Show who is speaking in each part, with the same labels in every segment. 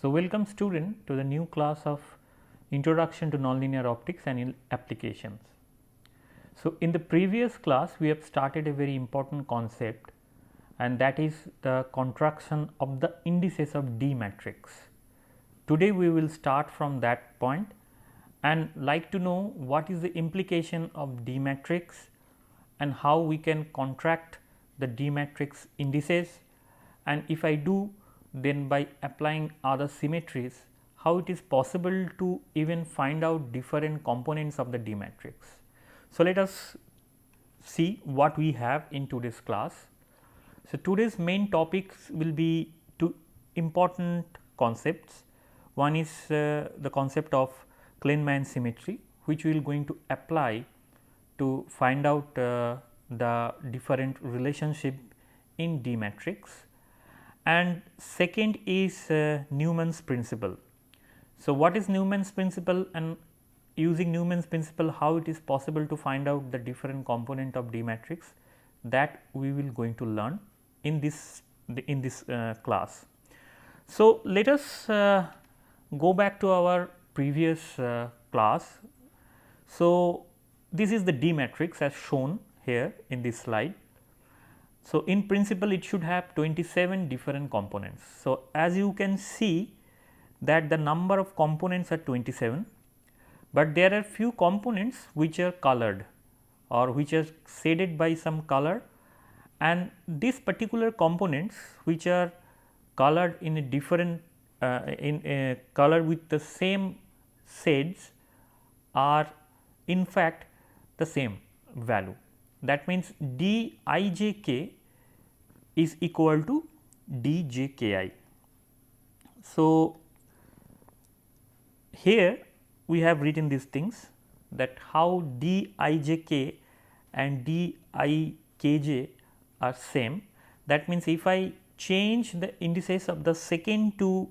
Speaker 1: So, welcome student to the new class of Introduction to Nonlinear Optics and Applications. So, in the previous class we have started a very important concept, and that is the contraction of the indices of D matrix. Today we will start from that point and like to know what is the implication of D matrix and how we can contract the D matrix indices, and if I do, then by applying other symmetries, how it is possible to even find out different components of the D matrix. So, let us see what we have in today's class. So, today's main topics will be two important concepts. One is the concept of Klein-Mann symmetry, which we will going to apply to find out the different relationship in D matrix, and second is Newman's principle. So, what is Newman's principle, and using Newman's principle how it is possible to find out the different component of D matrix, that we will going to learn in this class. So, let us go back to our previous class. So, this is the D matrix as shown here in this slide. So, in principle it should have 27 different components. So, as you can see that the number of components are 27, but there are few components which are colored or which are shaded by some color, and these particular components which are colored in a different in a color with the same shades are in fact the same value. That means d I j k is equal to d j k I. So, here we have written these things, that how d I j k and d I k j are same. That means, if I change the indices of the second two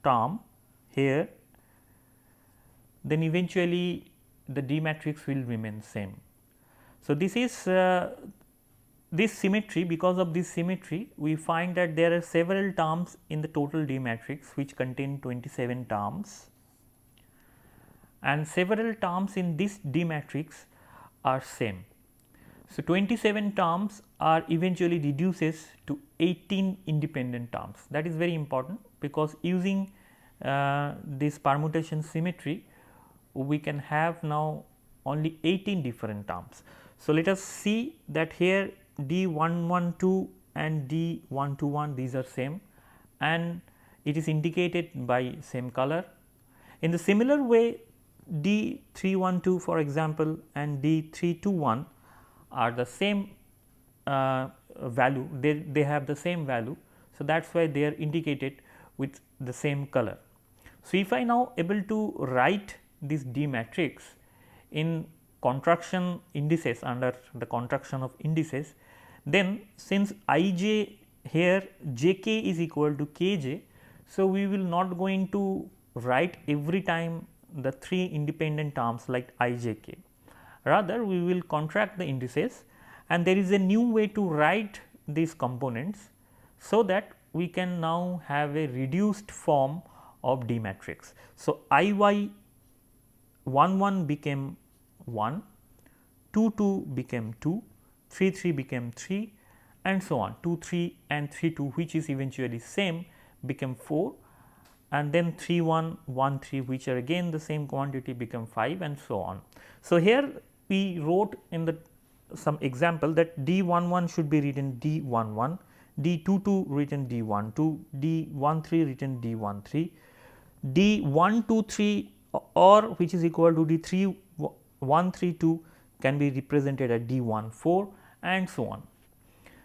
Speaker 1: term here, then eventually the D matrix will remain same. So, this is this symmetry. Because of this symmetry, we find that there are several terms in the total D matrix which contain 27 terms, and several terms in this D matrix are same. So, 27 terms are eventually reduces to 18 independent terms. That is very important, because using this permutation symmetry we can have now only 18 different terms. So, let us see that here D112 and D121, these are same and it is indicated by same color. In the similar way, D312 for example and D321 are the same value, they have the same value. So, that is why they are indicated with the same color. So, if I now able to write this D matrix in contraction indices under the contraction of indices, then since I j here j k is equal to k j. So, we will not going to write every time the 3 independent terms like I j k, rather we will contract the indices, and there is a new way to write these components, so that we can now have a reduced form of D matrix. So, I y 1 1 became 1, 2 2 became 2, 3 3 became 3 and so on, 2 3 and 3 2 which is eventually same became 4, and then 3 1 1 3 which are again the same quantity become 5 and so on. So, here we wrote in the some example that D 1 1 should be written D 1 1, D 2 2 written D 1 2, D 1 3 written D 1 3, D 1 2 3 or which is equal to D 3 1 3 2 can be represented at D 1 4 and so on.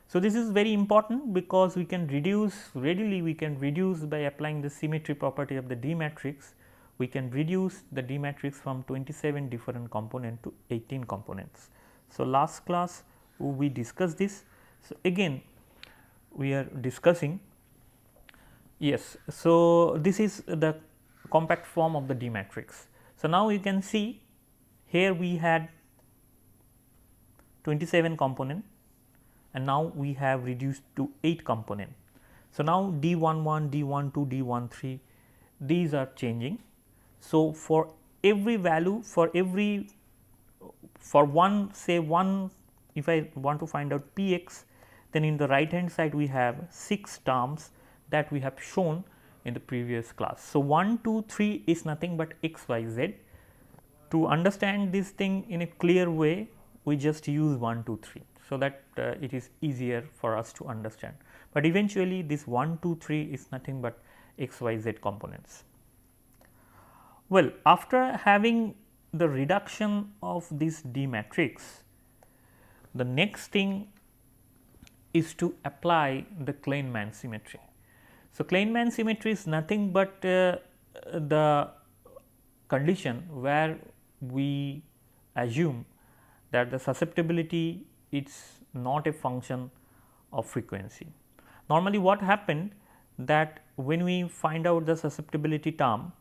Speaker 1: So, this is very important, because we can reduce readily, we can reduce by applying the symmetry property of the D matrix, we can reduce the D matrix from 27 different component to 18 components. So, last class we discussed this. So, again we are discussing, yes. So, this is the compact form of the D matrix. So, now you can see here we had 27 component and now we have reduced to 8 component. So, now D 11, D 12, D 13 these are changing. So, for every value, for one, say one, if I want to find out p x, then in the right hand side we have 6 terms that we have shown in the previous class. So, 1, 2, 3 is nothing but x, y, z. To understand this thing in a clear way, we just use 1, 2, 3. So, that it is easier for us to understand, but eventually this 1, 2, 3 is nothing but x, y, z components. Well, after having the reduction of this D matrix, the next thing is to apply the Klein-Mann symmetry. So, Klein-Mann symmetry is nothing but the condition where we assume that the susceptibility is not a function of frequency. Normally what happened, that when we find out the susceptibility term,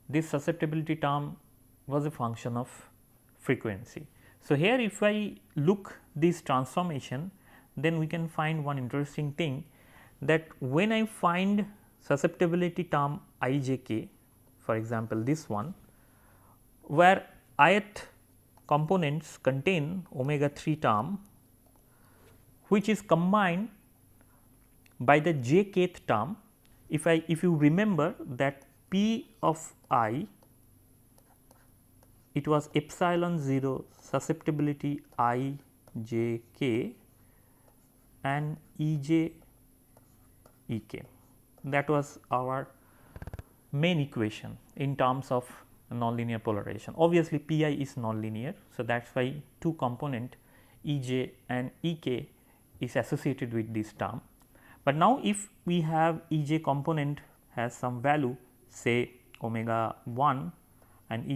Speaker 1: this susceptibility term was a function of frequency. So, here if I look this transformation, then we can find one interesting thing, that when I find susceptibility term I j k, for example this one, where ith components contain omega 3 term, which is combined by the j kth term. If you remember that p of I, it was epsilon 0 susceptibility I j k and E j E k. That was our main equation in terms of nonlinear polarization. Obviously, P I is nonlinear. So, that is why two component E j and E k is associated with this term. But now, if we have E j component has some value, say omega 1, and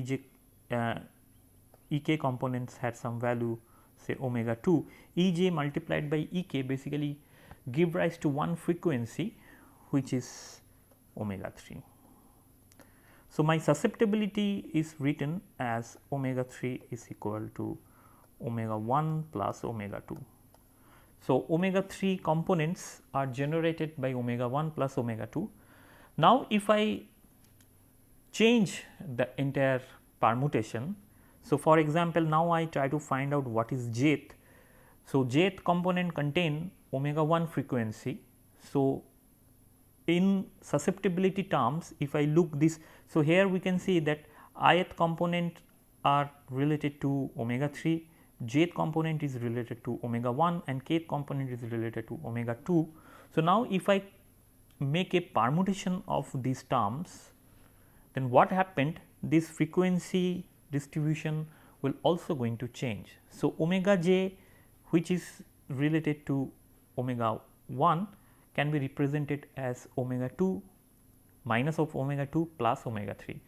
Speaker 1: E k components had some value, say omega 2, E j multiplied by E k basically give rise to one frequency, which is omega 3. So, my susceptibility is written as omega 3 is equal to omega 1 plus omega 2. So, omega 3 components are generated by omega 1 plus omega 2. Now, if I change the entire permutation, so for example, now I try to find out what is jth. So, jth component contain omega 1 frequency. So, in susceptibility terms, if I look this, so here we can see that ith component are related to omega 3, jth component is related to omega 1 and kth component is related to omega 2. So, now if I make a permutation of these terms, then what happened, this frequency distribution will also going to change. So, omega j, which is related to omega 1, can be represented as omega 2 minus of omega 2 plus omega 3.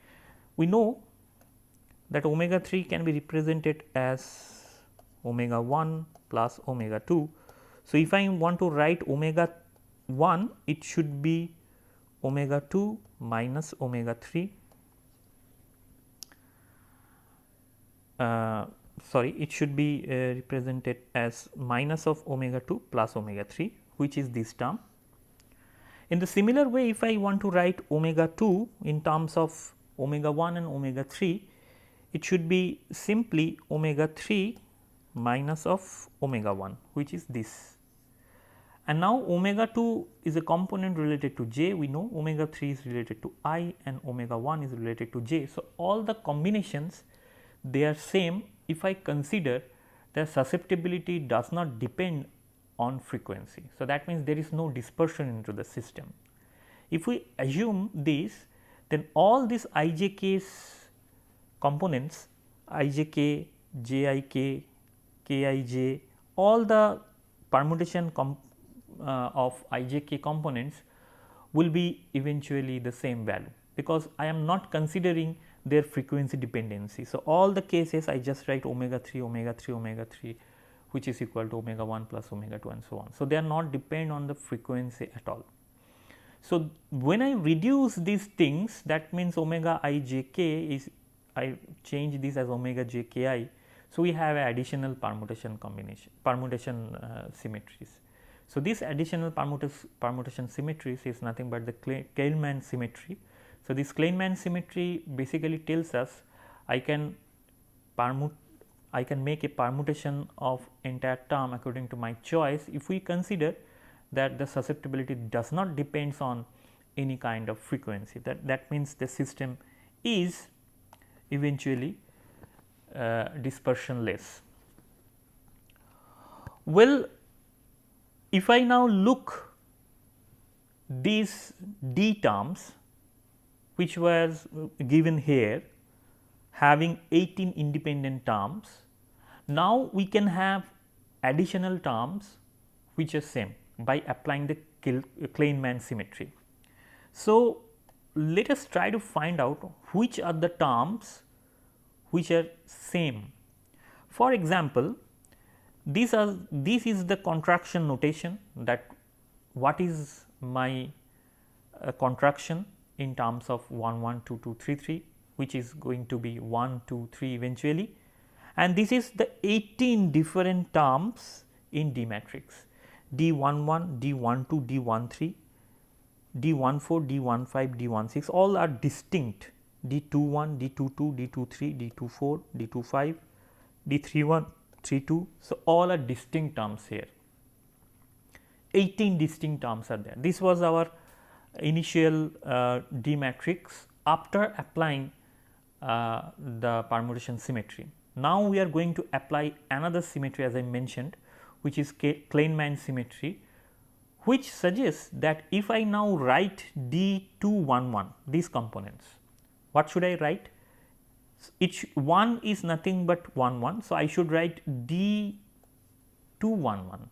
Speaker 1: We know that omega 3 can be represented as omega 1 plus omega 2. So, if I want to write omega 1, it should be omega 2 minus omega 3. It should be represented as minus of omega 2 plus omega 3, which is this term. In the similar way, if I want to write omega 2 in terms of omega 1 and omega 3, it should be simply omega 3 minus of omega 1, which is this. And now, omega 2 is a component related to j, we know omega 3 is related to I and omega 1 is related to j. So, all the combinations, they are same if I consider the susceptibility does not depend on frequency. So, that means there is no dispersion into the system. If we assume this, then all these I j k's components, I j k, j I k, k I j, all the permutation of I j k components will be eventually the same value, because I am not considering their frequency dependency. So, all the cases I just write omega 3, omega 3, omega 3, which is equal to omega 1 plus omega 2 and so on. So, they are not depend on the frequency at all. So, when I reduce these things, that means omega I j k is, I change this as omega j k I. So, we have additional permutation symmetries. So, this additional permutation symmetries is nothing but the Klein-Mann symmetry. So, this Klein-Mann symmetry basically tells us I can make a permutation of entire term according to my choice if we consider that the susceptibility does not depends on any kind of frequency. That means the system is eventually dispersionless. Well, if I now look these d terms which was given here having 18 independent terms, now we can have additional terms which are same by applying the Klein-Mann symmetry. So, let us try to find out which are the terms which are same. For example, this is the contraction notation, that what is my contraction in terms of 1 1 2 2 3 3, which is going to be 1 2 3 eventually, and this is the 18 different terms in D matrix, D11, D12, D13, D14, D15, D16, all are distinct, D21, D22, D23, D24, D25, D31, 32. So, all are distinct terms here, 18 distinct terms are there. This was our initial D matrix after applying the permutation symmetry. Now, we are going to apply another symmetry as I mentioned, which is Klein-Mann symmetry, which suggests that if I now write D211, these components, what should I write? Each one is nothing but 1 1. So, I should write D211.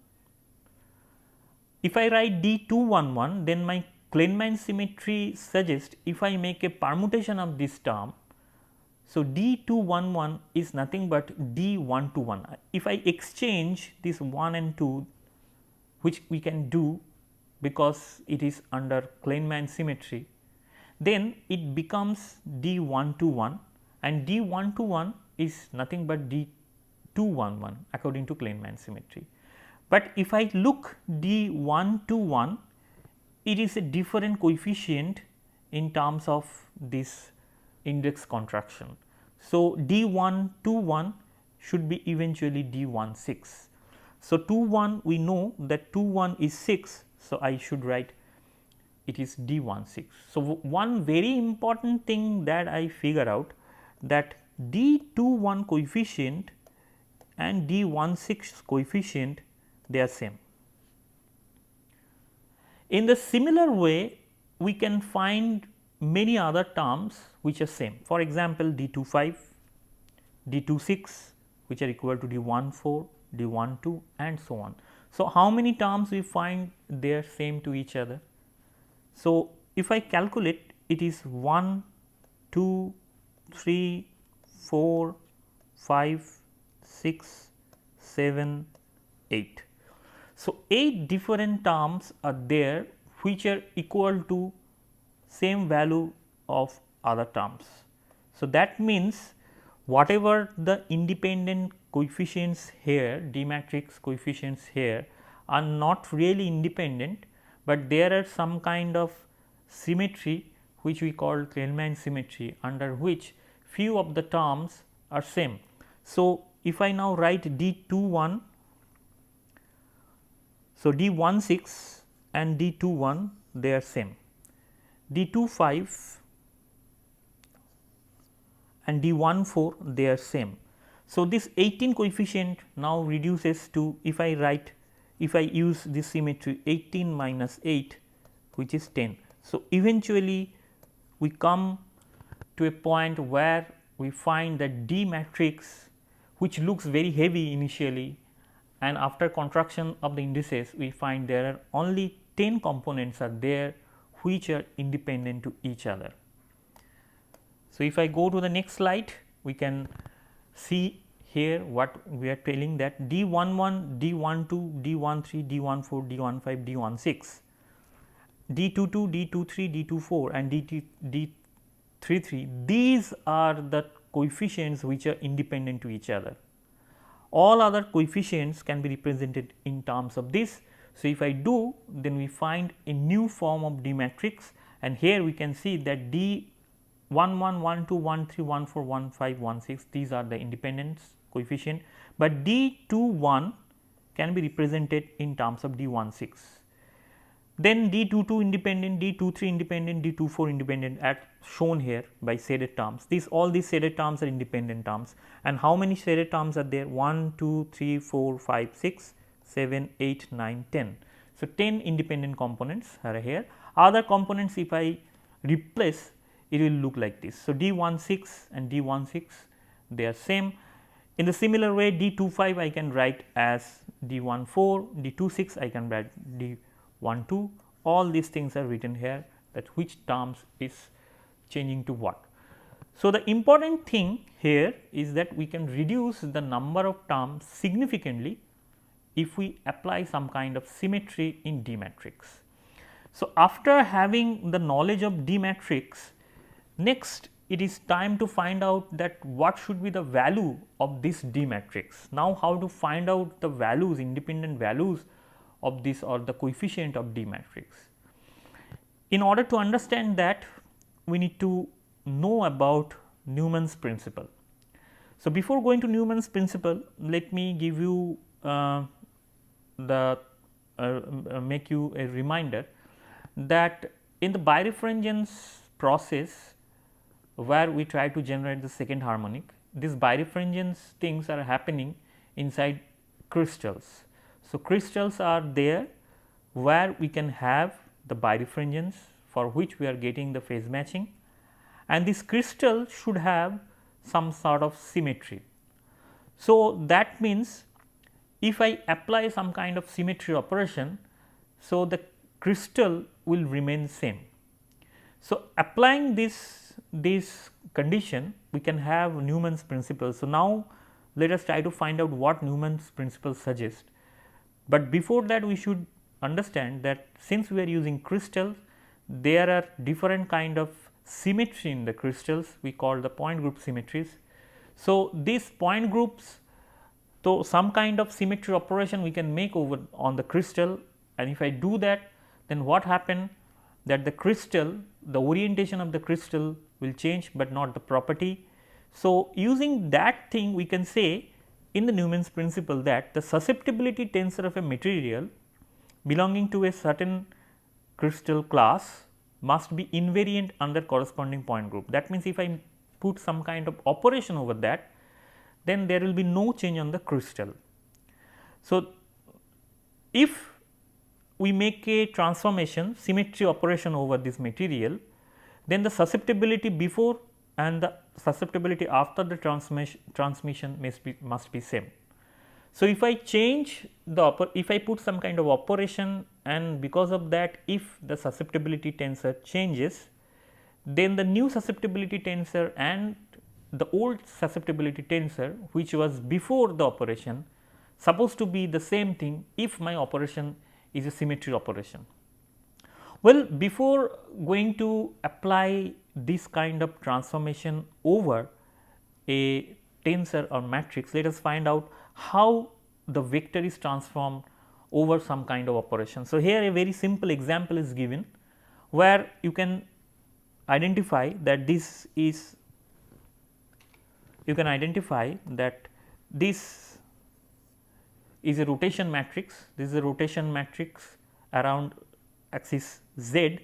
Speaker 1: If I write D211, then my Klein-Mann symmetry suggests if I make a permutation of this term, so D211 is nothing but D121. If I exchange this 1 and 2, which we can do because it is under Klein-Mann symmetry, then it becomes D121, and D121 is nothing but D211 according to Klein-Mann symmetry. But if I look D121, it is a different coefficient in terms of this index contraction. So, D121 should be eventually D16. So, 21 we know that 21 is 6. So, I should write it is D16. So, one very important thing that I figure out, that D21 coefficient and D16 coefficient, they are same. In the similar way, we can find many other terms which are same. For example, D25, D26, which are equal to D14, D12 and so on. So, how many terms we find they are same to each other? So, if I calculate, it is 1, 2, 3, 4, 5, 6, 7, 8. So, 8 different terms are there which are equal to same value of other terms. So, that means whatever the independent coefficients here, D matrix coefficients here are not really independent, but there are some kind of symmetry which we call Klein-Mann symmetry, under which few of the terms are same. So, if I now write D21, so D16 and D21 they are same, D25 and D14 they are same. So, this 18 coefficient now reduces to, if I use this symmetry 18 minus 8, which is 10. So, eventually we come to a point where we find that D matrix, which looks very heavy initially, and after contraction of the indices we find there are only 10 components are there which are independent to each other. So, if I go to the next slide, we can see here what we are telling, that D11, D12, D13, D14, D15, D16, D22, D23, D24 and D33, these are the coefficients which are independent to each other. All other coefficients can be represented in terms of this. So, if I do, then we find a new form of D matrix, and here we can see that D 1 1, 1 2, 1 3, 1 4, 1 5, 1 6, these are the independence coefficient, but D 2 1 can be represented in terms of D 1 6. Then D 2 2 independent, D 2 3 independent, D 2 4 independent as shown here by shaded terms. All these shaded terms are independent terms, and how many shaded terms are there? 1 2 3 4 5 6 7 8 9 10. So, 10 independent components are here. Other components, if I replace, it will look like this. So, D 1 6 and D 1 6, they are same. In the similar way, D 2 5 I can write as D 1 4, D 2 6 I can write D 1 2, all these things are written here, that which terms is changing to what. So, the important thing here is that we can reduce the number of terms significantly if we apply some kind of symmetry in D matrix. So, after having the knowledge of D matrix, next it is time to find out that what should be the value of this D matrix. Now, how to find out the values, independent values of this or the coefficient of D matrix. In order to understand that, we need to know about Newman's principle. So, before going to Newman's principle, let me give you make you a reminder that in the birefringence process where we try to generate the second harmonic, these birefringence things are happening inside crystals. So, crystals are there where we can have the birefringence for which we are getting the phase matching, and this crystal should have some sort of symmetry. So, that means if I apply some kind of symmetry operation, so the crystal will remain same. So, applying this condition, we can have Newman's principle. So, now let us try to find out what Newman's principle suggests. But before that, we should understand that since we are using crystals, there are different kind of symmetry in the crystals, we call the point group symmetries. So, these point groups, so some kind of symmetry operation we can make over on the crystal, and if I do that, then what happen that the crystal, the orientation of the crystal will change, but not the property. So, using that thing we can say in the Newman's principle that the susceptibility tensor of a material belonging to a certain crystal class must be invariant under corresponding point group. That means, if I put some kind of operation over that, then there will be no change on the crystal. So, if we make a transformation symmetry operation over this material, then the susceptibility before and the susceptibility after the transmission must be same. So, if I change if I put some kind of operation, and because of that if the susceptibility tensor changes, then the new susceptibility tensor and the old susceptibility tensor which was before the operation supposed to be the same thing if my operation is a symmetry operation. Well, before going to apply this kind of transformation over a tensor or matrix, let us find out how the vector is transformed over some kind of operation. So, here a very simple example is given where you can identify that this is a rotation matrix. This is a rotation matrix around axis z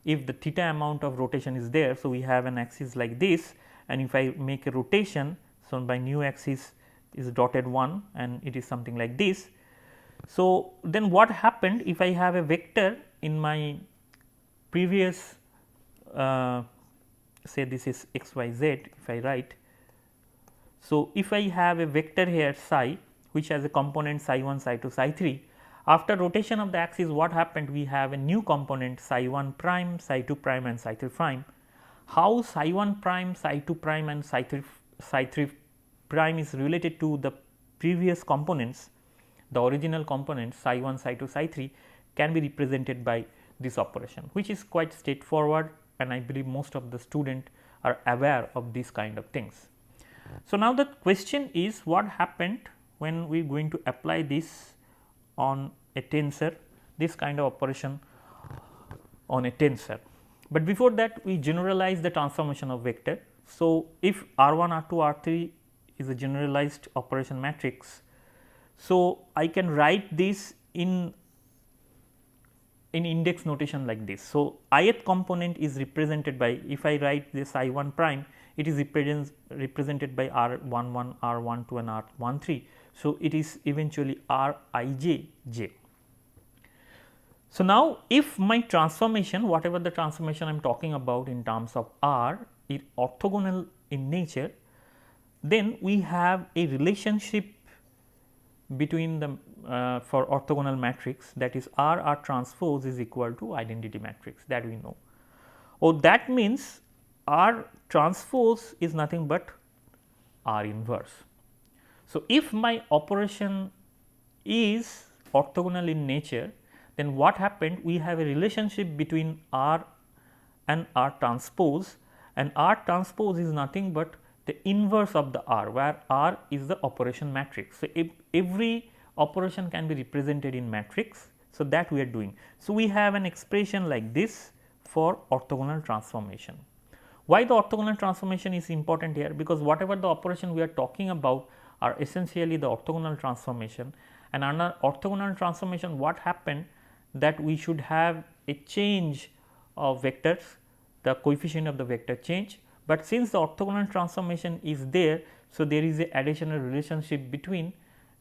Speaker 1: if the theta amount of rotation is there. So, we have an axis like this, and if I make a rotation, so my new axis is dotted 1 and it is something like this. So, then what happened if I have a vector in my previous say this is x y z, if I write. So, if I have a vector here psi which has a component psi 1, psi 2, psi 3, after rotation of the axis what happened, we have a new component psi 1 prime, psi 2 prime and psi 3 prime. How psi 1 prime, psi 2 prime and psi 3 prime is related to the previous components, the original components psi 1, psi 2, psi 3 can be represented by this operation, which is quite straightforward, and I believe most of the students are aware of these kind of things. So, now the question is what happened when we are going to apply this on a tensor, this kind of operation on a tensor. But before that we generalize the transformation of vector. So, if R1, R2, R3 is a generalized operation matrix, so I can write this in index notation like this. So, ith component is represented by, if I write this I 1 prime, it is represented by R 1 1, R 1 2 and R 1 3. So, it is eventually R I j j. So, now if my transformation, whatever the transformation I am talking about in terms of R is orthogonal in nature, then we have a relationship between the for orthogonal matrix, that is R transpose is equal to identity matrix, that we know. Oh, that means R transpose is nothing but R inverse. So, if my operation is orthogonal in nature, then what happened, we have a relationship between R and R transpose, and R transpose is nothing but the inverse of the R, where R is the operation matrix. So, if every operation can be represented in matrix. So, that we are doing. So, we have an expression like this for orthogonal transformation. Why the orthogonal transformation is important here? Because whatever the operation we are talking about are essentially the orthogonal transformation, and under orthogonal transformation what happened, that we should have a change of vectors, the coefficient of the vector change. But since the orthogonal transformation is there, so there is a additional relationship between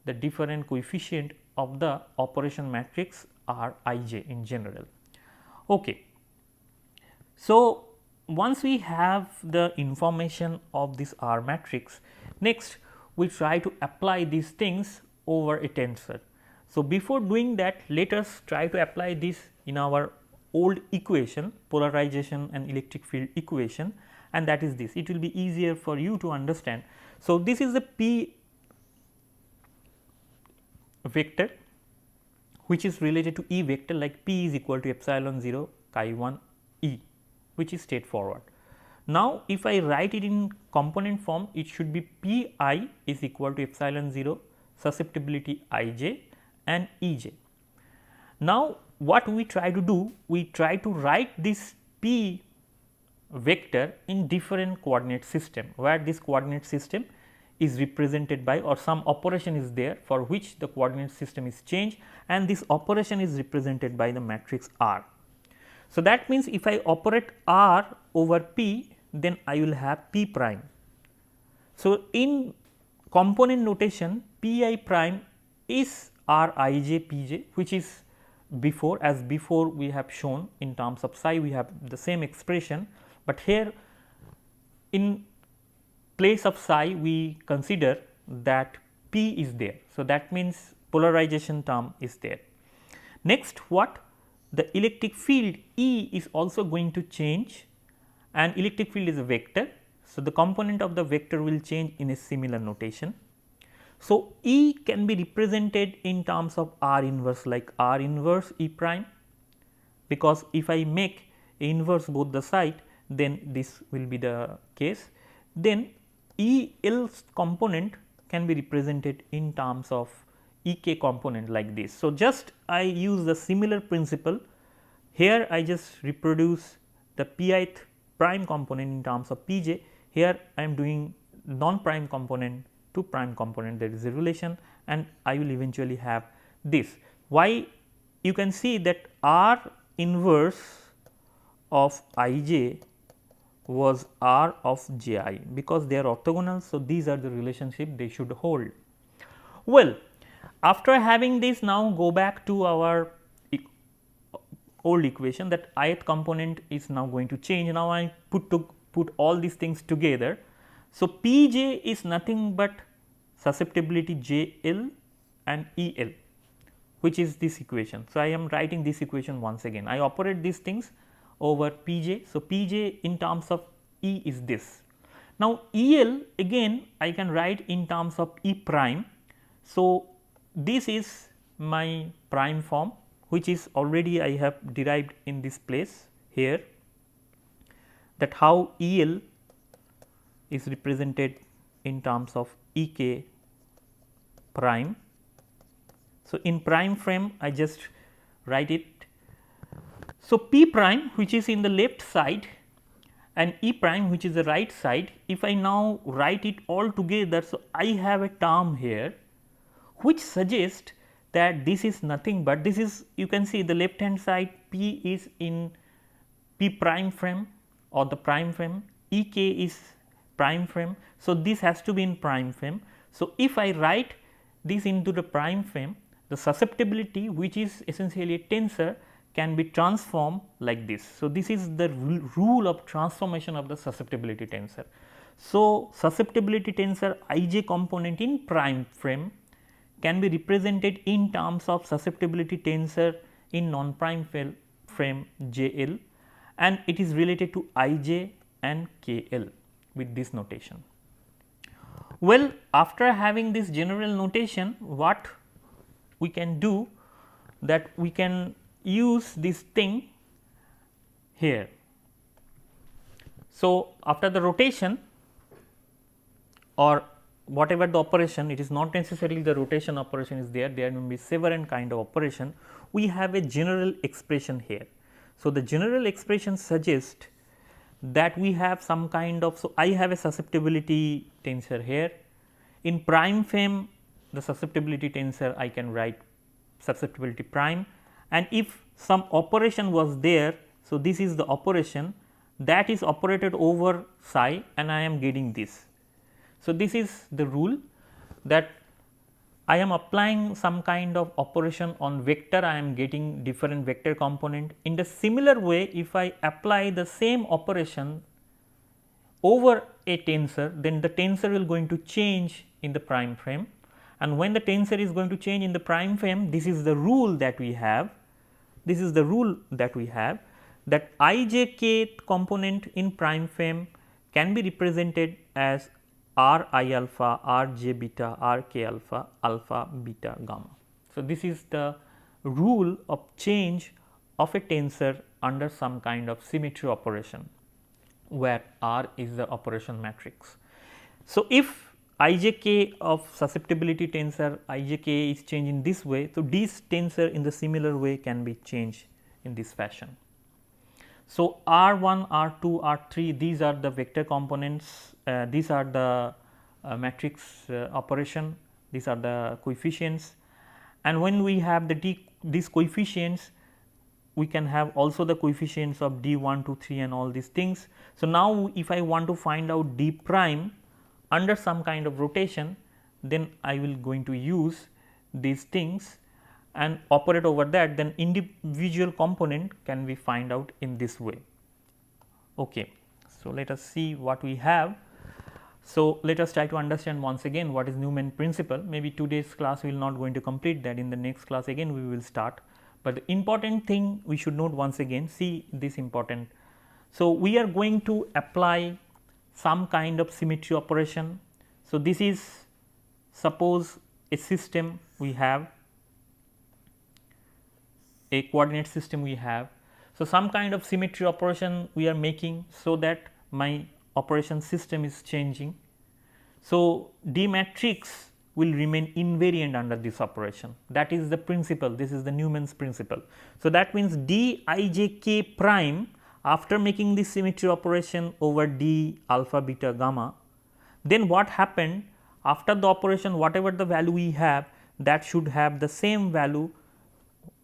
Speaker 1: the different coefficient of the operation matrix R I j in general. Okay. So, once we have the information of this R matrix, next we try to apply these things over a tensor. So, before doing that, let us try to apply this in our old equation, polarization and electric field equation, and that is this. It will be easier for you to understand. So, this is the P vector which is related to E vector, like P is equal to epsilon 0 chi 1 E, which is straightforward. Now, if I write it in component form, it should be P I is equal to epsilon 0 susceptibility I j and E j. Now, what we try to do, we try to write this P vector in different coordinate system, where this coordinate system is represented by, or some operation is there for which the coordinate system is changed, and this operation is represented by the matrix R. So, that means if I operate R over P, then I will have P prime. So, in component notation, P I prime is R I j P j, which is before, as before we have shown in terms of psi we have the same expression, but here in place of psi we consider that P is there. So, that means polarization term is there. Next, what? The electric field E is also going to change, and electric field is a vector. So, the component of the vector will change in a similar notation. So, E can be represented in terms of R inverse, like R inverse E prime, because if I make inverse both the side, then this will be the case. Then E L component can be represented in terms of E k component like this. So, just I use the similar principle here, I just reproduce the P ith prime component in terms of P j. Here I am doing non prime component to prime component, there is a relation, and I will eventually have this. Why? You can see that R inverse of I j was R of j I, because they are orthogonal. So, these are the relationship they should hold. Well, after having this, now go back to our old equation, that ith component is now going to change. Now, I put all these things together. So, P j is nothing but susceptibility J L and E L, which is this equation. So, I am writing this equation once again. I operate these things over P j. So, P j in terms of E is this. Now, E L again I can write in terms of E prime. So, this is my prime form, which is already I have derived in this place here, that how E L is represented in terms of E k prime. So, in prime frame I just write it So, P prime which is in the left side and E prime which is the right side, if I now write it all together. So, I have a term here which suggests that this is nothing but this is, you can see the left hand side P is in P prime frame or the prime frame, E k is prime frame. So, this has to be in prime frame. So, if I write this into the prime frame, the susceptibility which is essentially a tensor can be transformed like this. So, this is the rule of transformation of the susceptibility tensor. So, susceptibility tensor I j component in prime frame can be represented in terms of susceptibility tensor in non prime frame J L, and it is related to I j and K L with this notation. Well, after having this general notation, what we can do, that we can use this thing here. So, after the rotation or whatever the operation, it is not necessarily the rotation operation is there may be several kind of operation, we have a general expression here. So, the general expression suggests that we have some kind of, so I have a susceptibility tensor here. In prime frame, the susceptibility tensor I can write susceptibility prime, and if some operation was there, so this is the operation that is operated over psi and I am getting this. So, this is the rule that I am applying some kind of operation on vector, I am getting different vector component. In the similar way, if I apply the same operation over a tensor, then the tensor will going to change in the prime frame, and when the tensor is going to change in the prime frame, this is the rule that we have. This is the rule that we have, that I j k component in prime frame can be represented as R I alpha, R j beta, R k alpha, alpha beta gamma. So, this is the rule of change of a tensor under some kind of symmetry operation, where R is the operation matrix. So, if I j k of susceptibility tensor I j k is changed in this way, so this tensor in the similar way can be changed in this fashion. So, R 1, R 2, R 3, these are the vector components, these are the matrix operation, these are the coefficients, and when we have these coefficients, we can have also the coefficients of d 1, 2, 3 and all these things. So, now if I want to find out d prime under some kind of rotation, then I will going to use these things and operate over that, then individual component can be find out in this way. Okay. So, let us see what we have. So, let us try to understand once again what is Newman principle. Maybe today's class we will not going to complete that, in the next class again we will start, but the important thing we should note once again, see this important. So, we are going to apply some kind of symmetry operation. So, this is suppose a system we have, a coordinate system we have. So, some kind of symmetry operation we are making, so that my operation system is changing. So, D matrix will remain invariant under this operation, that is the principle, this is the Newman's principle. So, that means D I j k prime after making this symmetry operation over D alpha beta gamma, then what happened after the operation, whatever the value we have, that should have the same value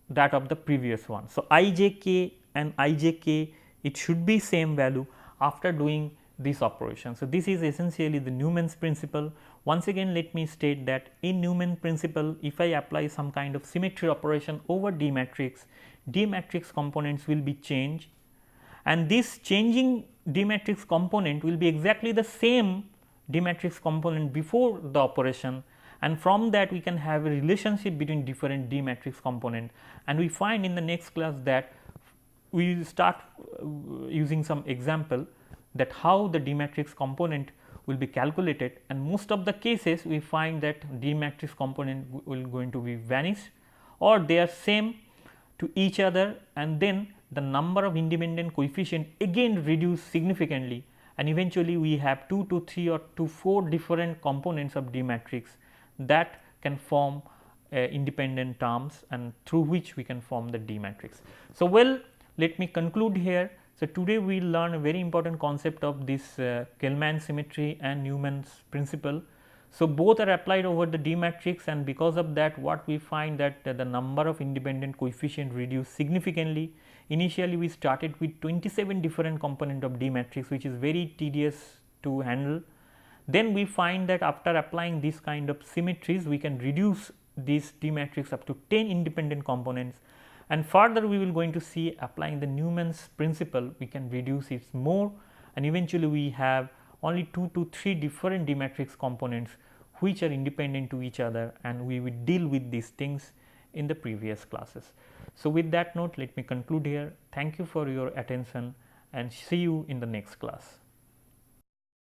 Speaker 1: that of the previous one. So, I j k and I j k, it should be same value after doing this operation. So, this is essentially the Newman's principle. Once again let me state that in Newman principle, if I apply some kind of symmetry operation over D matrix components will be changed, and this changing D matrix component will be exactly the same D matrix component before the operation, and from that we can have a relationship between different D matrix component, and we find in the next class that we will start using some example that how the D matrix component will be calculated, and most of the cases we find that D matrix component will going to be vanished or they are same to each other, and then the number of independent coefficient again reduce significantly, and eventually we have 2 to 3 or to 4 different components of D matrix that can form independent terms, and through which we can form the D matrix. So, well, let me conclude here. So, today we will learn a very important concept of this Kellman symmetry and Newman's principle. So, both are applied over the D matrix, and because of that what we find that the number of independent coefficient reduced significantly. Initially we started with 27 different component of D matrix, which is very tedious to handle. Then we find that after applying this kind of symmetries, we can reduce this D matrix up to 10 independent components, and further we will going to see applying the Newman's principle we can reduce it more, and eventually we have only 2 to 3 different D matrix components which are independent to each other, and we will deal with these things in the previous classes. So, with that note, let me conclude here. Thank you for your attention and see you in the next class.